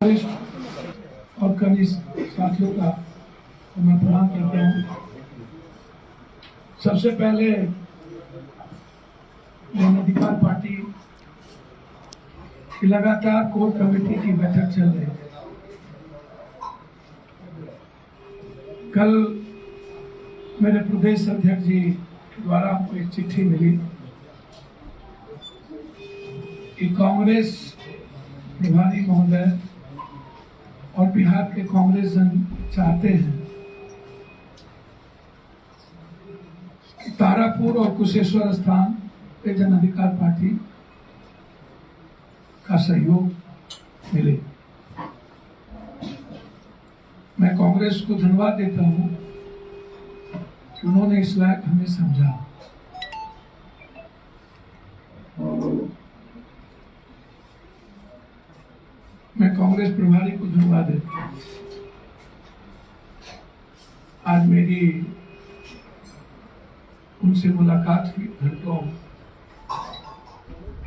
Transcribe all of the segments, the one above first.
और कनिष्ठ साथियों का मैं प्रणाम करता हूँ। सबसे पहले जन अधिकार पार्टी की लगातार कोर कमेटी की बैठक चल रही है। कल मेरे प्रदेश अध्यक्ष जी द्वारा हमको एक चिट्ठी मिली कि कांग्रेस प्रभारी महोदय और बिहार के कांग्रेस जन चाहते हैं कि तारापुर और कुशेश्वर स्थान पे जन अधिकार पार्टी का सहयोग मिले। मैं कांग्रेस को धन्यवाद देता हूं कि उन्होंने इस लायक हमें समझा। मैं कांग्रेस प्रभारी को धन्यवाद देता हूं। आज मेरी उनसे मुलाकात हुई, घंटों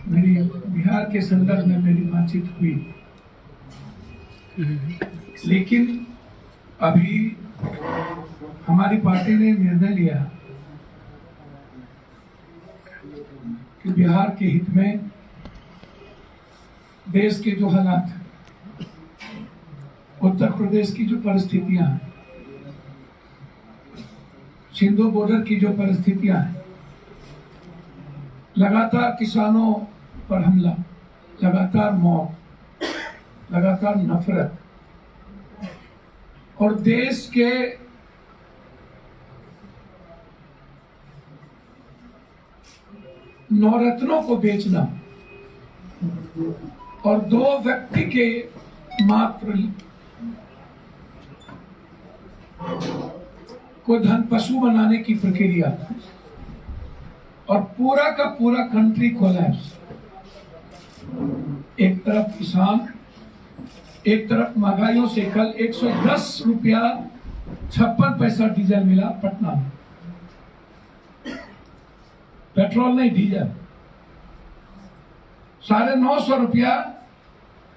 मेरी बिहार के संदर्भ में मेरी बातचीत हुई, लेकिन अभी हमारी पार्टी ने निर्णय लिया कि बिहार के हित में देश के जो हालात हैं, उत्तर प्रदेश की जो परिस्थितियां हैं, सिंधु बॉर्डर की जो परिस्थितियां हैं, लगातार किसानों पर हमला, लगातार मौत, लगातार नफरत और देश के नवरत्नों को बेचना और दो व्यक्ति के मात्र को धन पशु बनाने की प्रक्रिया और पूरा का पूरा कंट्री कोलैप्स। एक तरफ किसान, एक तरफ महंगाइयों से कल 110 रुपया 56 पैसा डीजल मिला पटना में, पेट्रोल नहीं डीजल, 950 रुपया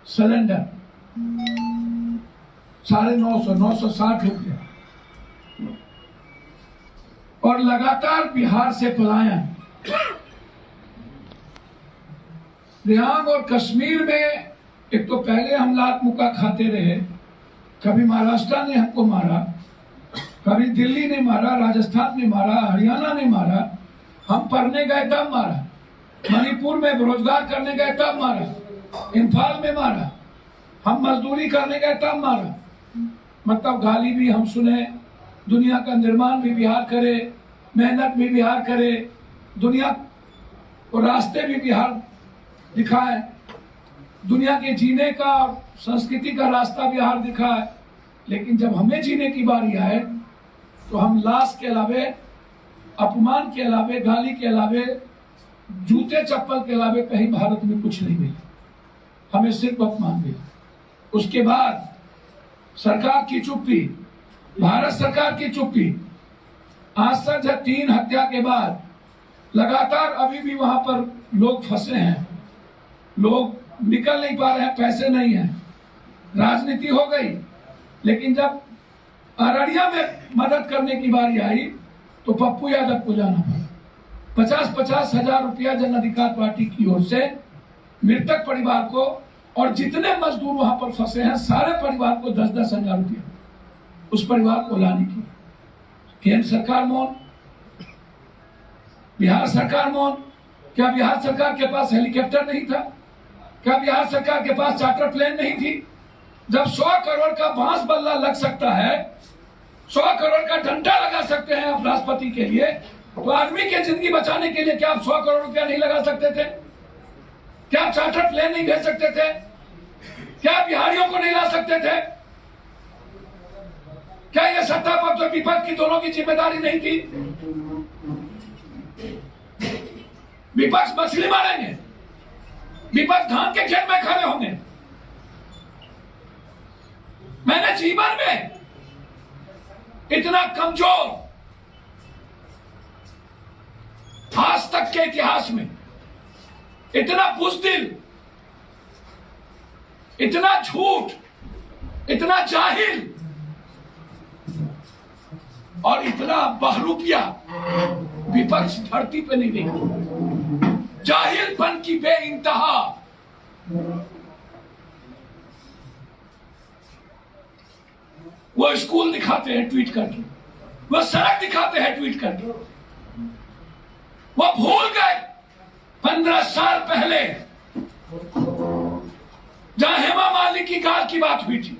सिलेंडर, 960 रुपया। और लगातार बिहार से पलायन। रियांग और कश्मीर में एक तो पहले हम लात मुक्का खाते रहे, कभी महाराष्ट्र ने हमको मारा, कभी दिल्ली ने मारा, राजस्थान ने मारा, हरियाणा ने मारा, हम पढ़ने गए तब मारा, मणिपुर में रोजगार करने गए तब मारा, इम्फाल में मारा, हम मजदूरी करने गए तब मारा। मतलब गाली भी हम सुने, दुनिया का निर्माण भी बिहार करे, मेहनत भी बिहार करे, दुनिया को रास्ते भी बिहार दिखाए, दुनिया के जीने का और संस्कृति का रास्ता बिहार दिखाए। लेकिन जब हमें जीने की बारी आए तो हम लाश के अलावे, अपमान के अलावे, गाली के अलावे, जूते चप्पल के अलावे कहीं भारत में कुछ नहीं मिला, हमें सिर्फ अपमान मिला। उसके बाद सरकार की चुप्पी, भारत सरकार की चुप्पी। आज तक 3 हत्या के बाद लगातार अभी भी वहां पर लोग फंसे हैं, लोग निकल नहीं पा रहे हैं, पैसे नहीं हैं, राजनीति हो गई। लेकिन जब अररिया में मदद करने की बारी आई तो पप्पू यादव को जाना पड़ा। 50-50 हजार रुपया जन अधिकार पार्टी की ओर से मृतक परिवार को और जितने मजदूर वहां पर फंसे हैं सारे परिवार को 10-10 हजार रुपया उस परिवार को लाने की। केंद्र सरकार मौन, बिहार सरकार मौन। क्या बिहार सरकार के पास हेलीकॉप्टर नहीं था? क्या बिहार सरकार के पास चार्टर प्लेन नहीं थी? जब 100 करोड़ का बांस बल्ला लग सकता है, 100 करोड़ का डंडा लगा सकते हैं आप राष्ट्रपति के लिए, तो आदमी की जिंदगी बचाने के लिए क्या आप 100 करोड़ रुपया नहीं लगा सकते थे? क्या आप चार्टर प्लेन नहीं भेज सकते थे? क्या बिहारियों को नहीं ला सकते थे? क्या ये सत्ता पक्ष और विपक्ष की दोनों की जिम्मेदारी नहीं थी? विपक्ष मछली मारेंगे, विपक्ष धान के खेत में खड़े होंगे। मैंने जीवन में इतना कमजोर आज तक के इतिहास में इतना बुज़दिल, इतना झूठ, इतना जाहिल और इतना बहरूपिया विपक्ष धरती पे नहीं देखा। जाहिलपन की बेइंतहा। वो स्कूल दिखाते हैं ट्वीट करके, वो सड़क दिखाते हैं ट्वीट करके। वो भूल गए 15 साल पहले जहां हेमा मालिनी की गाल की बात हुई थी,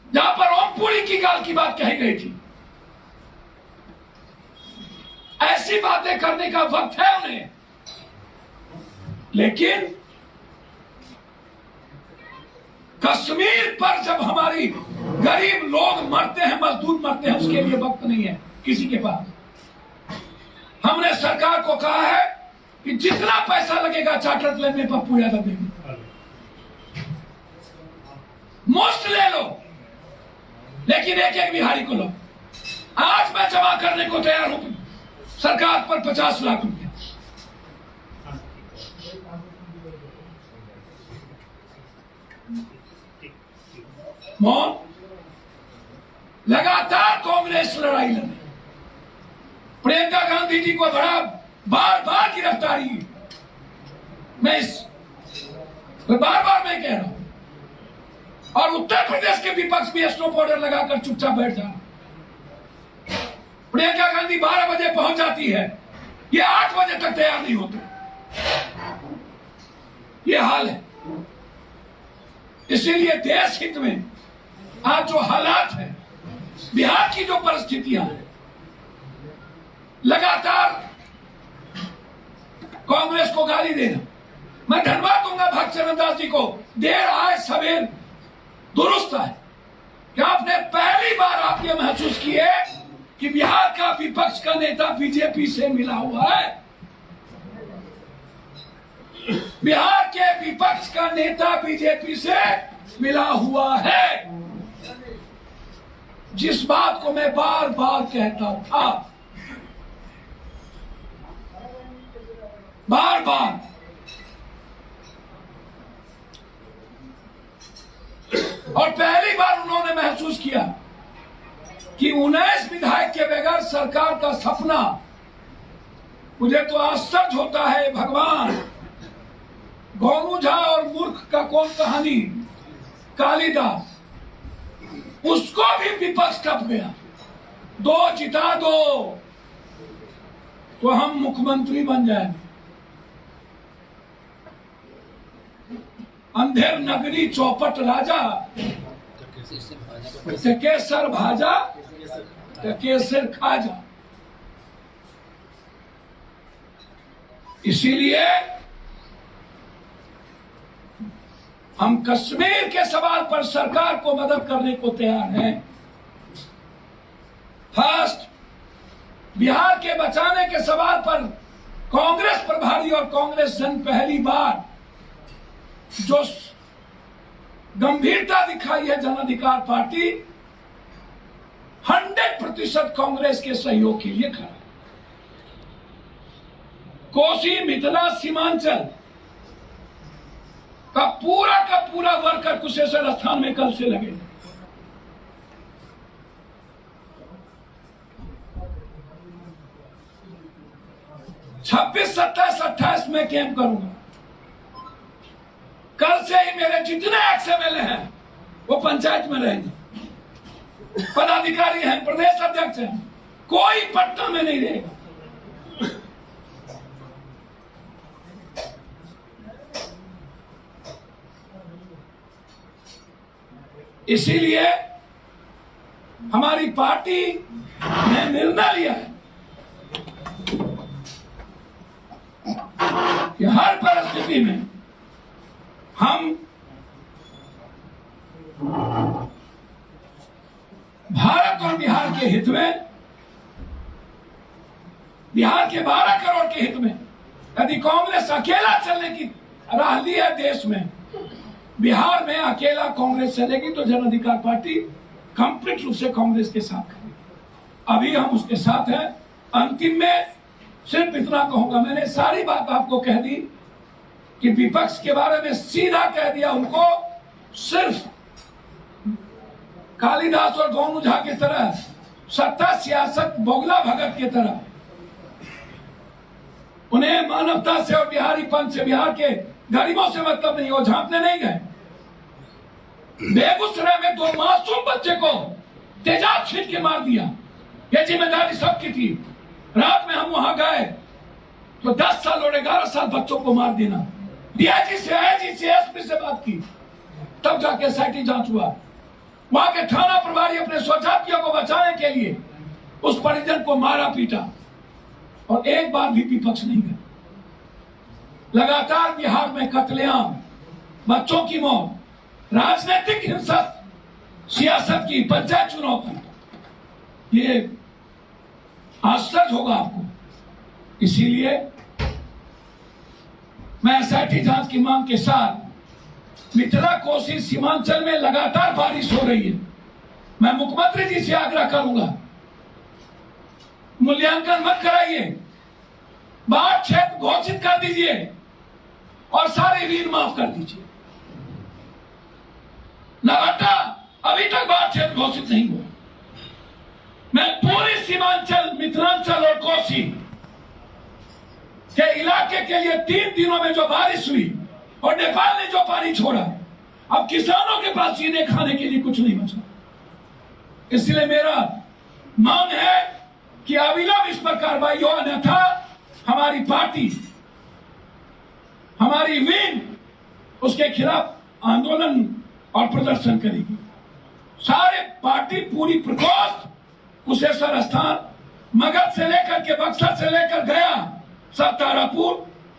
जहां पर ओमपुरी की गाल की बात कही गई थी। ऐसी बातें करने का वक्त है उन्हें, लेकिन कश्मीर पर जब हमारी गरीब लोग मरते हैं, मजदूर मरते हैं, उसके लिए वक्त नहीं है किसी के पास। हमने सरकार को कहा है कि जितना पैसा लगेगा चार्टर प्लेन में पप्पू यादव देंगे, मुफ्त ले लो, लेकिन एक एक बिहारी को लो। आज मैं जमा करने को तैयार हूं सरकार पर 50 लाख रुपया। लगातार कांग्रेस लड़ाई लड़े। प्रियंका गांधी जी को बड़ा बार बार गिरफ्तारी, मैं बार बार मैं कह रहा हूं, और उत्तर प्रदेश के विपक्ष भी स्नो पाउडर लगाकर चुपचाप बैठ जा। प्रियंका गांधी 12 बजे पहुंच जाती है, ये 8 बजे तक तैयार नहीं होते। ये हाल है। इसीलिए देश हित में आज जो हालात है, बिहार की जो परिस्थितियां हैं, लगातार कांग्रेस को गाली देना। मैं धन्यवाद दूंगा भक्तचरण दास जी को, देर आए सवेर दुरुस्त है कि आपने पहली बार आप ये महसूस किए कि बिहार का विपक्ष का नेता बीजेपी से मिला हुआ है। बिहार के विपक्ष का नेता बीजेपी से मिला हुआ है। जिस बात को मैं बार बार कहता था, बार बार, और पहली बार उन्होंने महसूस किया कि 19 विधायक के बगैर सरकार का सपना। मुझे तो आश्चर्य होता है, भगवान, गोनू झा और मूर्ख का कौन कहानी, कालिदास, उसको भी विपक्ष टप गया। 2 जिता दो तो हम मुख्यमंत्री बन जाएंगे। अंधेर नगरी चौपट राजा, केसर भाजा केसर खाजा। इसीलिए हम कश्मीर के सवाल पर सरकार को मदद करने को तैयार हैं। फर्स्ट, बिहार के बचाने के सवाल पर कांग्रेस प्रभारी और कांग्रेस जन पहली बार जो गंभीरता दिखाई है, जन अधिकार पार्टी 100% कांग्रेस के सहयोग के लिए खड़ा। कोसी मिथिला सीमांचल का पूरा वर्कर कुशेश्वर स्थान में कल से लगे। छब्बीस 27 28 में कैंप करूंगा। कल से ही मेरे जितने एक्सएमएलए हैं वो पंचायत में रहेंगे, पदाधिकारी हैं, प्रदेश अध्यक्ष हैं, कोई पटना में नहीं रहेगा। इसीलिए हमारी पार्टी ने निर्णय लिया है कि हर परिस्थिति में हम भारत और बिहार के हित में, बिहार के 12 करोड़ के हित में, यदि कांग्रेस अकेला चलने की राह ली है देश में, बिहार में अकेला कांग्रेस चलेगी तो जन अधिकार पार्टी कंप्लीट रूप से कांग्रेस के साथ है। अभी हम उसके साथ हैं। अंतिम में सिर्फ इतना कहूंगा, मैंने सारी बात आपको कह दी कि विपक्ष के बारे में सीधा कह दिया उनको, सिर्फ कालिदास और गोनू झा की तरह, सत्ता सियासत बोगला भगत की तरह। उन्हें मानवता से और बिहारीपन से, बिहार के गरीबों से मतलब नहीं, वो झांकने नहीं गए। बेगूसराय में 2 मासूम बच्चे को तेजाब छींट के मार दिया, ये जिम्मेदारी सबकी थी। रात में हम वहां गए तो 10 साल और 11 साल बच्चों को मार देना। डीआईजी से, आईजी से, एसपी से बात की, तब जाके एसआईटी जांच हुआ। वहां के थाना प्रभारी अपने स्वजातियों को बचाने के लिए उस परिजन को मारा पीटा, और एक बार भी विपक्ष नहीं गया। लगातार बिहार में कत्लेआम, बच्चों की मौत, राजनीतिक हिंसा, सियासत की, पंचायत चुनाव की, ये आश्चर्य होगा आपको। इसीलिए मैं एसआईटी जांच की मांग के साथ मिथिला कोसी सीमांचल में लगातार बारिश हो रही है। मैं मुख्यमंत्री जी से आग्रह करूंगा, मूल्यांकन मत कराइए, बाढ़ क्षेत्र घोषित कर दीजिए और सारे ऋण माफ कर दीजिए। नवादा अभी तक बाढ़ क्षेत्र घोषित नहीं हुआ। मैं पूरी सीमांचल, मिथिलांचल और कोसी के इलाके के लिए 3 दिनों में जो बारिश हुई और नेपाल ने जो पानी छोड़ा, अब किसानों के पास सीधे खाने के लिए कुछ नहीं बचा। इसलिए मेरा मांग है कि अविलंब इस पर कार्रवाई हो, अन्यथा हमारी पार्टी, हमारी विंग उसके खिलाफ आंदोलन और प्रदर्शन करेगी। सारे पार्टी पूरी प्रकोष्ठ, कुशेश्वर स्थान, मगध से लेकर के बक्सर से लेकर गया, सब तारापुर,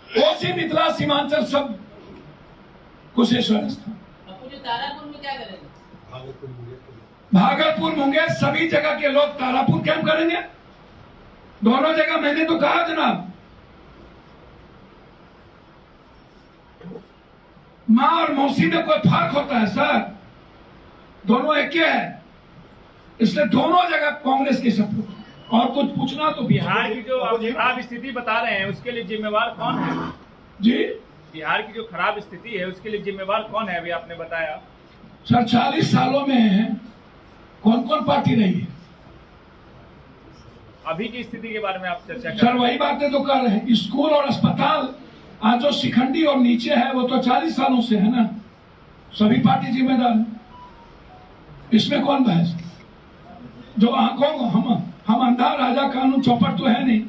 कोसी, मिथिला, सीमांचल, सब कुशेश्वर स्थान। तारापुर में क्या करेंगे? भागलपुर, मुंगेर, सभी जगह के लोग तारापुर कैंप करेंगे। दोनों जगह मैंने तो कहा जनाब, माँ और मौसी में कोई फर्क होता है सर? दोनों एक ही है, इसलिए दोनों जगह कांग्रेस की सपोर्ट। और कुछ पूछना तो बिहार की जो आप खराब स्थिति बता रहे हैं, उसके लिए जिम्मेवार कौन है जी? बिहार की जो खराब स्थिति है उसके लिए जिम्मेवार कौन है? अभी आपने बताया सर, 40 सालों में कौन कौन पार्टी रही है? अभी की स्थिति के बारे में आप चर्चा कर सर वही बातें तो कर रहे हैं। स्कूल और अस्पताल आज जो शिखंडी और नीचे है वो तो 40 सालों से है ना, सभी पार्टी जिम्मेदार है, इसमें कौन बहस? जो आंखों हम अंधा राजा कानून चौपट तो है नहीं,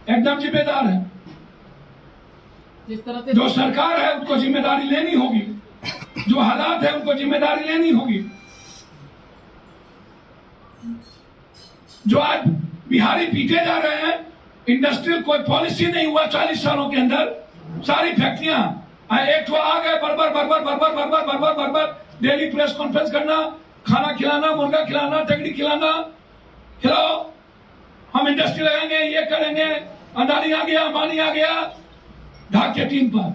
एकदम जिम्मेदार है। जिस तरह से जो सरकार है उनको जिम्मेदारी लेनी होगी, जो हालात है उनको जिम्मेदारी लेनी होगी। जो आज बिहारी पीटे जा रहे हैं, इंडस्ट्रियल कोई पॉलिसी नहीं हुआ 40 सालों के अंदर, सारी फैक्ट्रियां एक तो आ गए, बरबर डेली प्रेस कॉन्फ्रेंस करना, खाना खिलाना, मुर्गा खिलाना, टगड़ी खिलाना, खिलाओ, हम इंडस्ट्री लगाएंगे, ये करेंगे, अदानी आ गया, अंबानी आ गया, ढाक के 3 पर।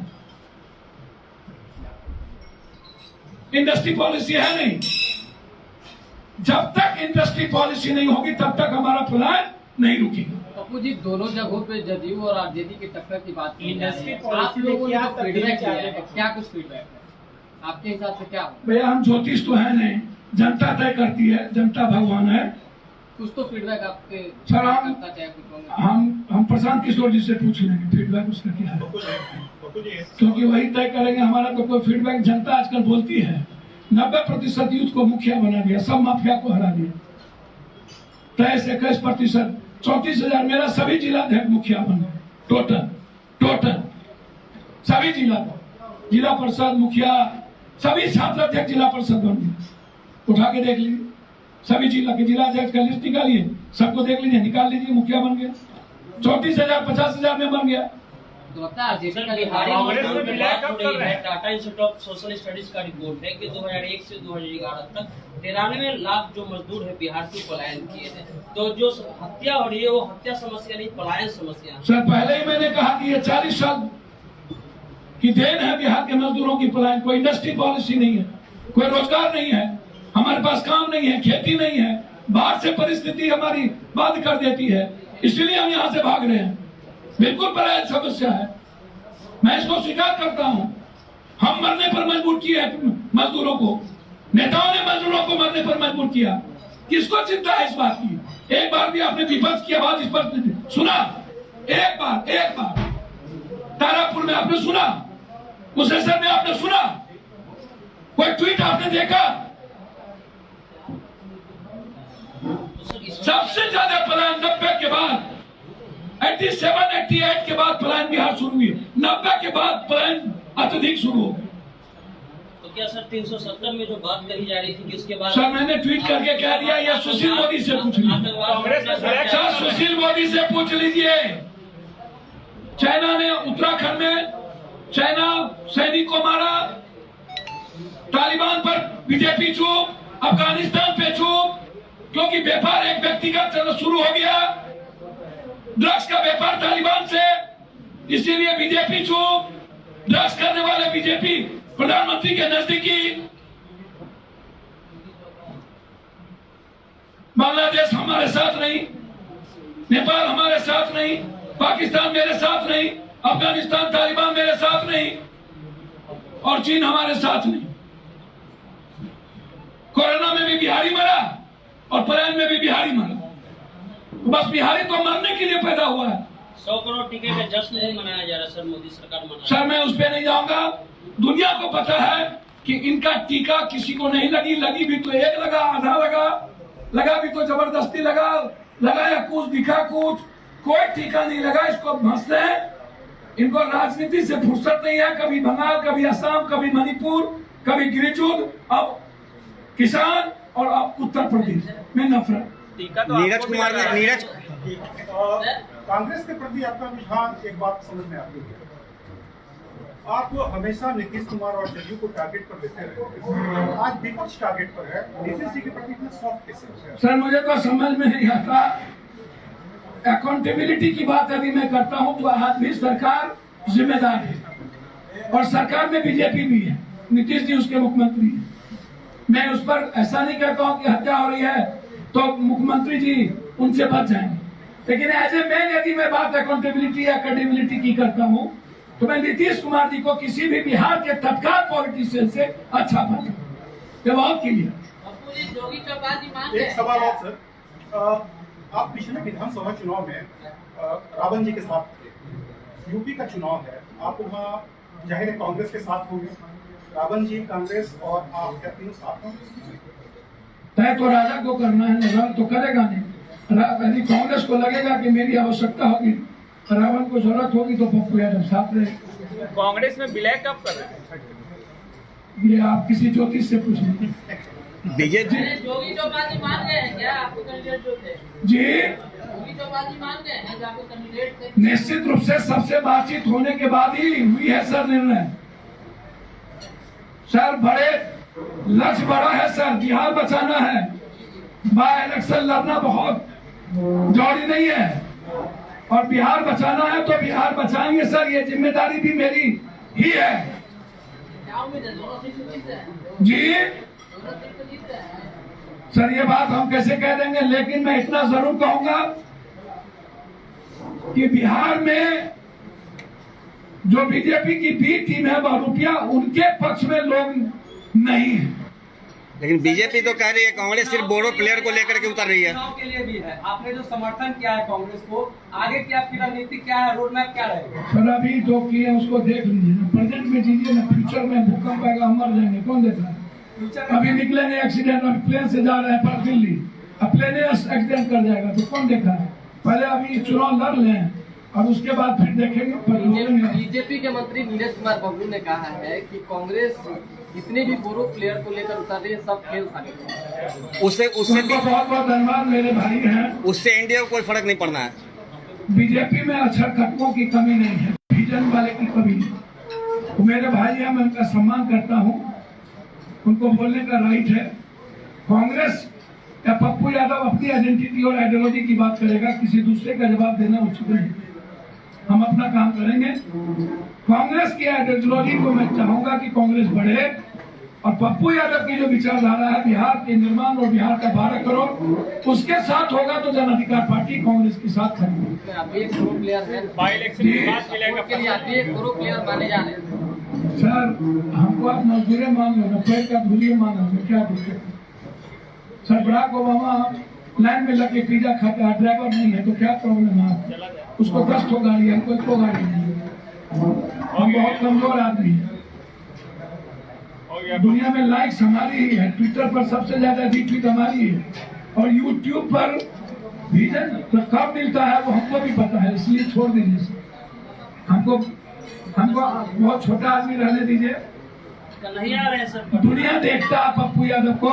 इंडस्ट्री पॉलिसी है नहीं। जब तक इंडस्ट्री पॉलिसी नहीं होगी तब तक हमारा पलायन नहीं रुकेगा। पप्पू जी, दोनों जगहों पे जदयू और आरजेडी की टक्कर की बात की इंडस्ट्री आप पॉलिसी लोगों ने क्या फीडबैक तकलीफ किया है, क्या कुछ फीडबैक है आपके हिसाब से? क्या हो? भैया हम ज्योतिष तो है नहीं, जनता तय करती है, जनता भगवान है। कुछ तो फीडबैक आपके सर हम प्रशांत किशोर जी से पूछ लेंगे फीडबैक उसका क्या है, क्योंकि वही तय करेंगे। हमारा तो कोई फीडबैक, जनता आजकल बोलती है 90% यूथ को मुखिया बना दिया, सब माफिया को हरा दिया। 23-21%, 34,000 मेरा सभी जिलाध्यक्ष मुखिया बन गए, टोटल सभी जिला परिषद मुखिया, सभी छात्र अध्यक्ष जिला परिषद बन गए। उठा के देख लीजिए, सभी जिला के जिलाध्यक्ष का लिस्ट निकालिए, सबको देख लीजिए, निकाल लीजिए, मुखिया बन गया। 34,000 50,000 में बन गया। Tata institute of social studies का रिपोर्ट है कि 2001 से 2011 तक 93 लाख जो मजदूर है बिहार से पलायन किए थे। तो जो हत्या हो रही है वो हत्या समस्या नहीं, पलायन समस्या। सर पहले ही मैंने कहा कि ये 40 साल की देन है बिहार के मजदूरों की पलायन। कोई इंडस्ट्री पॉलिसी नहीं है, कोई रोजगार नहीं है, हमारे पास काम नहीं है, खेती नहीं है, बाहर से परिस्थिति हमारी बात कर देती है, इसलिए हम यहाँ से भाग रहे हैं। बिल्कुल पलायन समस्या है। मैं इसको स्वीकार करता हूं। हम मरने पर मजबूर किए मजदूरों को, नेताओं ने मजदूरों को मरने पर मजबूर किया। किसको चिंता है इस बात की? एक बार भी आपने विपक्ष की आवाज इस पर सुना? एक बार तारापुर में आपने सुना? मुसलसल में आपने सुना? कोई ट्वीट आपने देखा? सबसे ज्यादा पलायन 90 के बाद, 87, 88 के बाद पलायन बिहार शुरू हुई। 90 के बाद पलायन अत्यधिक शुरू हो गई। तो क्या सर 370 में जो बात कही जा रही थी कि उसके बाद सर मैंने ट्वीट करके कह दिया, या सुशील मोदी से पूछ लीजिए। सर सुशील मोदी से पूछ लीजिए। चाइना ने उत्तराखंड में चाइना सैनिक को मारा, तालिबान पर बीजेपी चुप, अफगानिस्तान पे चुप, क्योंकि व्यापार एक व्यक्ति का शुरू हो गया, ड्रग्स का व्यापार तालिबान से, इसीलिए बीजेपी चुप। ड्रग्स करने वाले बीजेपी प्रधानमंत्री के नजदीकी। बांग्लादेश हमारे साथ नहीं, नेपाल हमारे साथ नहीं, पाकिस्तान मेरे साथ नहीं, अफगानिस्तान तालिबान मेरे साथ नहीं, और चीन हमारे साथ नहीं। कोरोना में भी बिहारी मरा और पलायन में भी बिहारी मरा। बस बिहारी तो मरने के लिए पैदा हुआ है। 100 करोड़ टीके का जश्न नहीं मनाया जा रहा सर, मोदी सरकार मना। सर मैं उस पर नहीं जाऊंगा। दुनिया को पता है कि इनका टीका किसी को नहीं लगी, लगी भी तो एक लगा, आधा लगा भी तो जबरदस्ती लगाया कुछ, दिखा कुछ, कोई टीका नहीं लगा। इसको हंसते हैं, इनको राजनीति से फुर्सत नहीं है। कभी बंगाल, कभी असम, कभी मणिपुर, कभी गिरिजूद, अब किसान, और अब उत्तर प्रदेश में नफरत। नीरज कुमार ने कांग्रेस के प्रति आपका रुझान, एक बात समझ में आती है, आप हमेशा नीतीश कुमार और जदयू को टारगेट पर लेते रहे, आज विपक्ष टारगेट पर है, नीतीश जी के प्रति इतने सॉफ्ट कैसे? सर मुझे तो समझ में नहीं आता। अकाउंटेबिलिटी की बात अभी मैं करता हूँ तो आज भी सरकार जिम्मेदार है, और सरकार में बीजेपी भी है, नीतीश जी उसके मुख्यमंत्री हैं। मैं उस पर ऐसा नहीं कहता हूँ कि हत्या हो रही है तो मुख्यमंत्री जी उनसे बच जाएंगे, लेकिन एज ए मैन यदि मैं बात अकाउंटेबिलिटी या क्रेडिबिलिटी की करता हूँ तो मैं नीतीश कुमार जी को किसी भी बिहार के तत्काल पॉलिटिशियन से अच्छा पाता हूँ। ये बहुत क्लियर। एक सवाल और सर, आप पिछले विधानसभा चुनाव में रावण जी के साथ थे, यूपी का चुनाव है, आप वहाँ जाहिर है कांग्रेस के साथ होंगे, रावण जी, कांग्रेस और आप क्या तीनों साथ होंगे? तय तो राजा को करना है, रावण तो करेगा नहीं। यदि कांग्रेस को लगेगा कि मेरी आवश्यकता होगी, रावण को जरूरत होगी तो पप्पू यादव साथ रहे। कांग्रेस में विलय कब कर रहे हैं? ये आप किसी ज्योतिष से पूछ लीजिए। बीजेपी जोगी चौपासी मान गए हैं क्या आपको कैंडिडेट जो थे? जी जोगी चौपासी मान गए हैं जो आपको कैंडिडेट थे? निश्चित रूप से सबसे बातचीत होने के बाद ही हुई है सर निर्णय। सर बड़े लक्ष्य बड़ा है सर, बिहार बचाना है, बाय इलेक्शन लड़ना बहुत जरूरी नहीं है, और बिहार बचाना है तो बिहार बचाएंगे सर, ये जिम्मेदारी भी मेरी ही है। क्या उम्मीद है, दोनों सीट जीत हैं? जी दोनों सीट जीत हैं? सर ये बात हम कैसे कह देंगे, लेकिन मैं इतना जरूर कहूंगा कि बिहार में जो बीजेपी की बी टीम है वह रुपया उनके पक्ष में लोग नहीं है। लेकिन बीजेपी तो कह रही है कांग्रेस सिर्फ बोरो प्लेयर को लेकर के उतर रही है। चुनाव के लिए भी है, आपने जो समर्थन किया है कांग्रेस को, आगे की आपकी रणनीति क्या है, रोड मैप क्या रहेगा? सर अभी जो किए उसको देख लीजिए ना, प्रेजेंट में जीजिए ना, फ्यूचर में भूकंप आएगा हम मर जाएंगे, कौन देख रहा है? अभी निकलेंगे एक्सीडेंट, अभी प्लेन से जा रहे हैं पर दिल्ली, अब प्लेन एक्सीडेंट कर जाएगा तो कौन देख रहा है? पहले अभी चुनाव लड़ लें और उसके बाद फिर देखेंगे। बीजेपी के मंत्री नीरज कुमार बबलू ने कहा है कि कांग्रेस जितने भी बोरो प्लेयर को लेकर उतर रही है सब खेल सकते। उससे उनको बहुत बहुत धन्यवाद, मेरे भाई हैं। उससे इंडिया को कोई फर्क नहीं पड़ना है। बीजेपी में अच्छा खटकों की कमी नहीं है, विजन वाले की कमी नहीं। तो मेरे भाई हैं, मैं उनका सम्मान करता हूँ, उनको बोलने का राइट है। कांग्रेस या पप्पू यादव अपनी आइडेंटिटी और आइडियोलॉजी की बात करेगा, किसी दूसरे का जवाब देना उचित नहीं। हम अपना काम करेंगे। कांग्रेस की आइडियोलॉजी को मैं चाहूंगा कि कांग्रेस बढ़े, और पप्पू यादव की जो विचारधारा है बिहार के निर्माण और बिहार का 12 करोड़ उसके साथ होगा तो जन अधिकार पार्टी कांग्रेस के साथ खड़ी होगी। आप भी एक प्रो प्लेयर हैं, बाई इलेक्शन के बाद मिलेगा के लिए आप भी एक प्रो प्लेयर माने जा रहे हैं। सर हमको आप मजदूरी मान लो, पैर का धूलिए मान लो, क्या बोलते सर? बराक ओबामा लाइन में लगे पिज्जा खाता है, ड्राइवर नहीं है तो क्या प्रॉब्लम है? उसको 10 ठो गाड़ी है, कोई तो गाड़ी नहीं है। हम बहुत कमजोर आदमी है। दुनिया में लाइक्स हमारी ही है, ट्विटर पर सबसे ज्यादा रीट्वीट हमारी है, और यूट्यूब पर विजन तो कब मिलता है वो हमको भी पता है, इसलिए छोड़ दीजिए। हमको बहुत छोटा आदमी रहने दीजिए। कन्हैया आ रहे हैं सर। दुनिया देखता है पप्पू यादव को,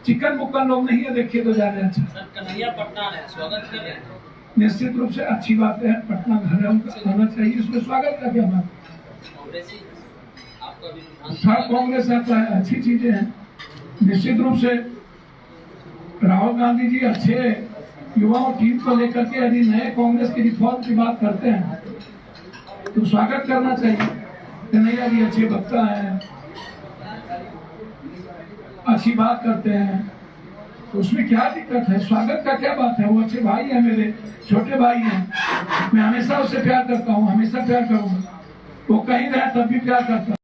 चिकन मुक्कन लोग नहीं है, देखिए तो ज्यादा अच्छा। सर कन्हैया पटना है, स्वागत कर रहे हैं। निश्चित रूप से अच्छी बात है, पटना घर होना चाहिए, इसमें स्वागत का क्या बात। कांग्रेसी आपका भी सब कांग्रेस आता है, अच्छी चीजें हैं। निश्चित रूप से राहुल गांधी जी अच्छे युवाओं टीम को लेकर के यदि नए कांग्रेस की रिफॉर्म की बात करते हैं तो स्वागत करना चाहिए। कन्हैया जी अच्छे वक्ता हैं, अच्छी बात करते हैं, तो उसमें क्या दिक्कत है? स्वागत का क्या बात है? वो अच्छे भाई हैं, मेरे छोटे भाई हैं, मैं हमेशा उससे प्यार करता हूँ, हमेशा प्यार करूंगा। वो कहीं रहे तब भी प्यार करता